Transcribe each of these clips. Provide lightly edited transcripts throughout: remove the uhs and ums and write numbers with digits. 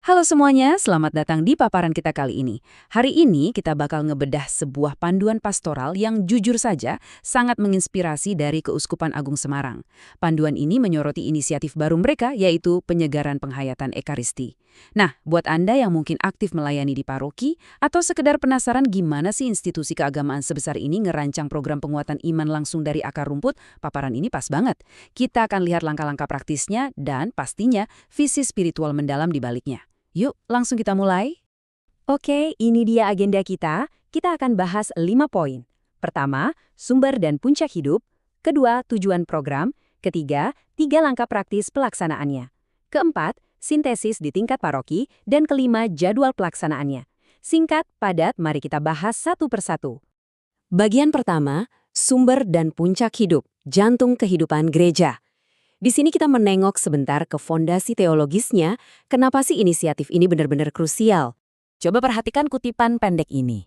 Halo semuanya, selamat datang di paparan kita kali ini. Hari ini kita bakal ngebedah sebuah panduan pastoral yang jujur saja sangat menginspirasi dari Keuskupan Agung Semarang. Panduan ini menyoroti inisiatif baru mereka, yaitu penyegaran penghayatan Ekaristi. Nah, buat Anda yang mungkin aktif melayani di paroki, atau sekedar penasaran gimana sih institusi keagamaan sebesar ini ngerancang program penguatan iman langsung dari akar rumput, paparan ini pas banget. Kita akan lihat langkah-langkah praktisnya dan pastinya visi spiritual mendalam di baliknya. Yuk, langsung kita mulai. Oke, ini dia agenda kita. Kita akan bahas 5 poin. Pertama, sumber dan puncak hidup. Kedua, tujuan program. Ketiga, 3 langkah praktis pelaksanaannya. Keempat, sintesis di tingkat paroki. Dan kelima, jadwal pelaksanaannya. Singkat, padat, mari kita bahas satu persatu. Bagian pertama, sumber dan puncak hidup, jantung kehidupan gereja. Di sini kita menengok sebentar ke fondasi teologisnya, kenapa sih inisiatif ini benar-benar krusial. Coba perhatikan kutipan pendek ini.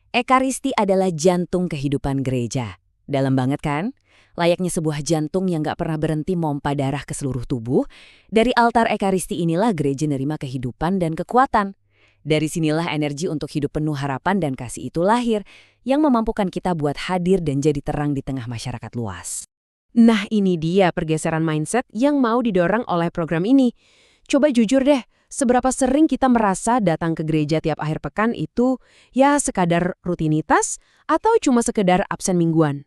Ekaristi adalah jantung kehidupan gereja. Dalam banget kan? Layaknya sebuah jantung yang gak pernah berhenti mompa darah ke seluruh tubuh, dari altar Ekaristi inilah gereja nerima kehidupan dan kekuatan. Dari sinilah energi untuk hidup penuh harapan dan kasih itu lahir, yang memampukan kita buat hadir dan jadi terang di tengah masyarakat luas. Nah, ini dia pergeseran mindset yang mau didorong oleh program ini. Coba jujur deh, seberapa sering kita merasa datang ke gereja tiap akhir pekan itu ya sekadar rutinitas atau cuma sekedar absen mingguan?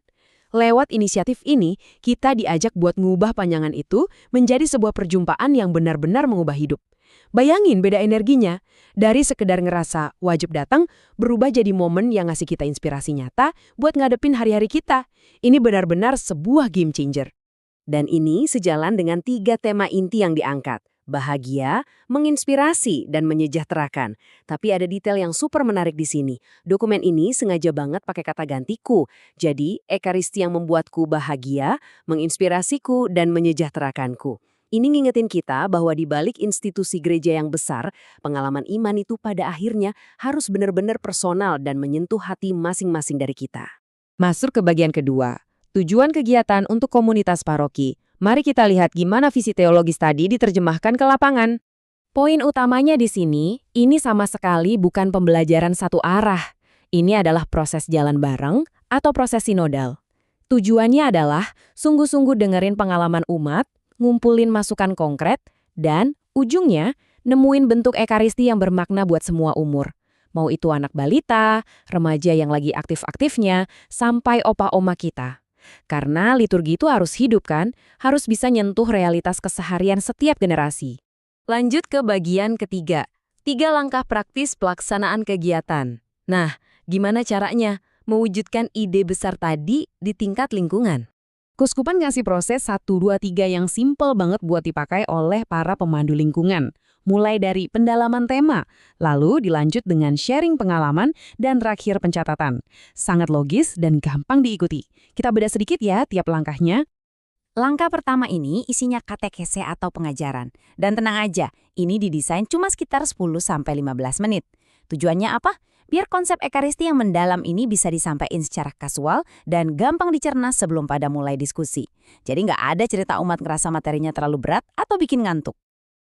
Lewat inisiatif ini, kita diajak buat ngubah pandangan itu menjadi sebuah perjumpaan yang benar-benar mengubah hidup. Bayangin beda energinya, dari sekedar ngerasa wajib datang, berubah jadi momen yang ngasih kita inspirasi nyata buat ngadepin hari-hari kita. Ini benar-benar sebuah game changer. Dan ini sejalan dengan 3 tema inti yang diangkat. Bahagia, menginspirasi, dan menyejahterakan. Tapi ada detail yang super menarik di sini. Dokumen ini sengaja banget pakai kata gantiku. Jadi, Ekaristi yang membuatku bahagia, menginspirasiku, dan menyejahterakanku. Ini ngingetin kita bahwa di balik institusi gereja yang besar, pengalaman iman itu pada akhirnya harus benar-benar personal dan menyentuh hati masing-masing dari kita. Masuk ke bagian kedua, tujuan kegiatan untuk komunitas paroki. Mari kita lihat gimana visi teologis tadi diterjemahkan ke lapangan. Poin utamanya di sini, ini sama sekali bukan pembelajaran satu arah. Ini adalah proses jalan bareng atau proses sinodal. Tujuannya adalah sungguh-sungguh dengerin pengalaman umat, ngumpulin masukan konkret, dan ujungnya nemuin bentuk ekaristi yang bermakna buat semua umur. Mau itu anak balita, remaja yang lagi aktif-aktifnya, sampai opa-oma kita. Karena liturgi itu harus hidup kan, harus bisa nyentuh realitas keseharian setiap generasi. Lanjut ke bagian ketiga, 3 langkah praktis pelaksanaan kegiatan. Nah, gimana caranya mewujudkan ide besar tadi di tingkat lingkungan? Keuskupan ngasih proses 1, 2, 3 yang simple banget buat dipakai oleh para pemandu lingkungan. Mulai dari pendalaman tema, lalu dilanjut dengan sharing pengalaman dan terakhir pencatatan. Sangat logis dan gampang diikuti. Kita bedah sedikit ya tiap langkahnya. Langkah pertama ini isinya katekese atau pengajaran. Dan tenang aja, ini didesain cuma sekitar 10-15 menit. Tujuannya apa? Biar konsep ekaristi yang mendalam ini bisa disampaikan secara kasual dan gampang dicerna sebelum pada mulai diskusi. Jadi nggak ada cerita umat ngerasa materinya terlalu berat atau bikin ngantuk.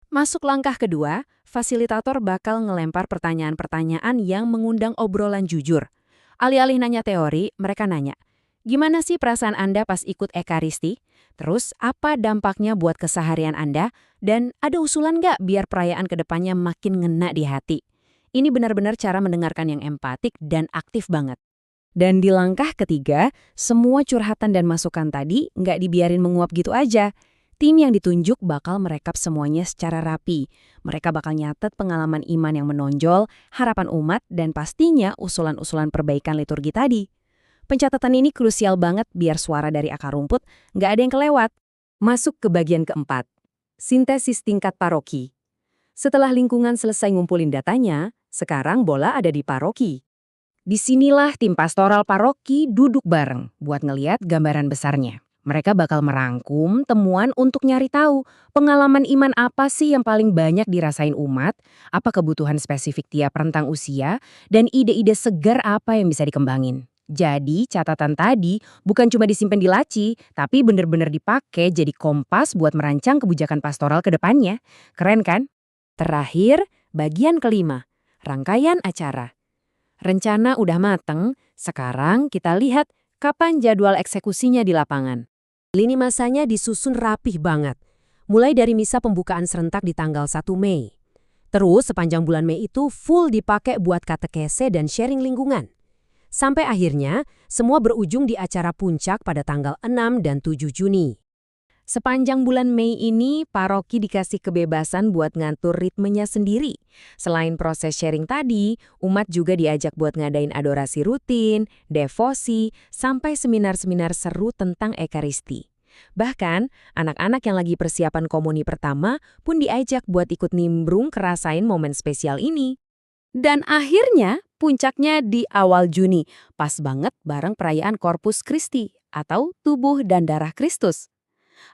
Masuk langkah kedua, fasilitator bakal ngelempar pertanyaan-pertanyaan yang mengundang obrolan jujur. Alih-alih nanya teori, mereka nanya, gimana sih perasaan Anda pas ikut ekaristi? Terus apa dampaknya buat keseharian Anda? Dan ada usulan nggak biar perayaan kedepannya makin ngena di hati? Ini benar-benar cara mendengarkan yang empatik dan aktif banget. Dan di langkah ketiga, semua curhatan dan masukan tadi nggak dibiarin menguap gitu aja. Tim yang ditunjuk bakal merekap semuanya secara rapi. Mereka bakal nyatet pengalaman iman yang menonjol, harapan umat, dan pastinya usulan-usulan perbaikan liturgi tadi. Pencatatan ini krusial banget biar suara dari akar rumput nggak ada yang kelewat. Masuk ke bagian keempat, sintesis tingkat paroki. Setelah lingkungan selesai ngumpulin datanya, sekarang bola ada di paroki. Disinilah tim pastoral paroki duduk bareng buat ngeliat gambaran besarnya. Mereka bakal merangkum temuan untuk nyari tahu pengalaman iman apa sih yang paling banyak dirasain umat, apa kebutuhan spesifik tiap rentang usia, dan ide-ide segar apa yang bisa dikembangin. Jadi catatan tadi bukan cuma disimpan di laci, tapi bener-bener dipakai jadi kompas buat merancang kebijakan pastoral ke depannya. Keren kan? Terakhir, Bagian kelima, rangkaian acara. Rencana udah mateng, sekarang kita lihat kapan jadwal eksekusinya di lapangan. Lini masanya disusun rapih banget. Mulai dari misa pembukaan serentak di tanggal 1 Mei. Terus sepanjang bulan Mei itu full dipakai buat katekese dan sharing lingkungan. Sampai akhirnya, semua berujung di acara puncak pada tanggal 6 dan 7 Juni. Sepanjang bulan Mei ini, paroki dikasih kebebasan buat ngatur ritmenya sendiri. Selain proses sharing tadi, umat juga diajak buat ngadain adorasi rutin, devosi, sampai seminar-seminar seru tentang Ekaristi. Bahkan, anak-anak yang lagi persiapan komuni pertama pun diajak buat ikut nimbrung kerasain momen spesial ini. Dan akhirnya, puncaknya di awal Juni, pas banget bareng perayaan Corpus Christi atau tubuh dan darah Kristus.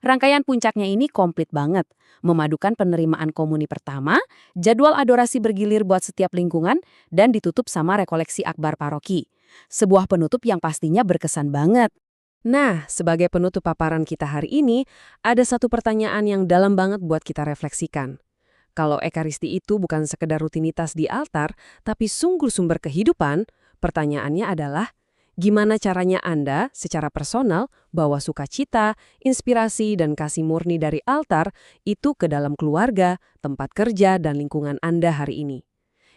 Rangkaian puncaknya ini komplit banget, memadukan penerimaan komuni pertama, jadwal adorasi bergilir buat setiap lingkungan, dan ditutup sama rekoleksi akbar paroki. Sebuah penutup yang pastinya berkesan banget. Nah, sebagai penutup paparan kita hari ini, ada satu pertanyaan yang dalam banget buat kita refleksikan. Kalau Ekaristi itu bukan sekedar rutinitas di altar, tapi sungguh sumber kehidupan, pertanyaannya adalah, gimana caranya Anda secara personal bawa sukacita, inspirasi, dan kasih murni dari altar itu ke dalam keluarga, tempat kerja, dan lingkungan Anda hari ini?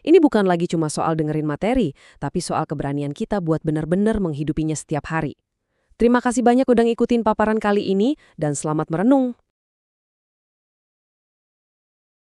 Ini bukan lagi cuma soal dengerin materi, tapi soal keberanian kita buat benar-benar menghidupinya setiap hari. Terima kasih banyak udah ngikutin paparan kali ini, dan selamat merenung.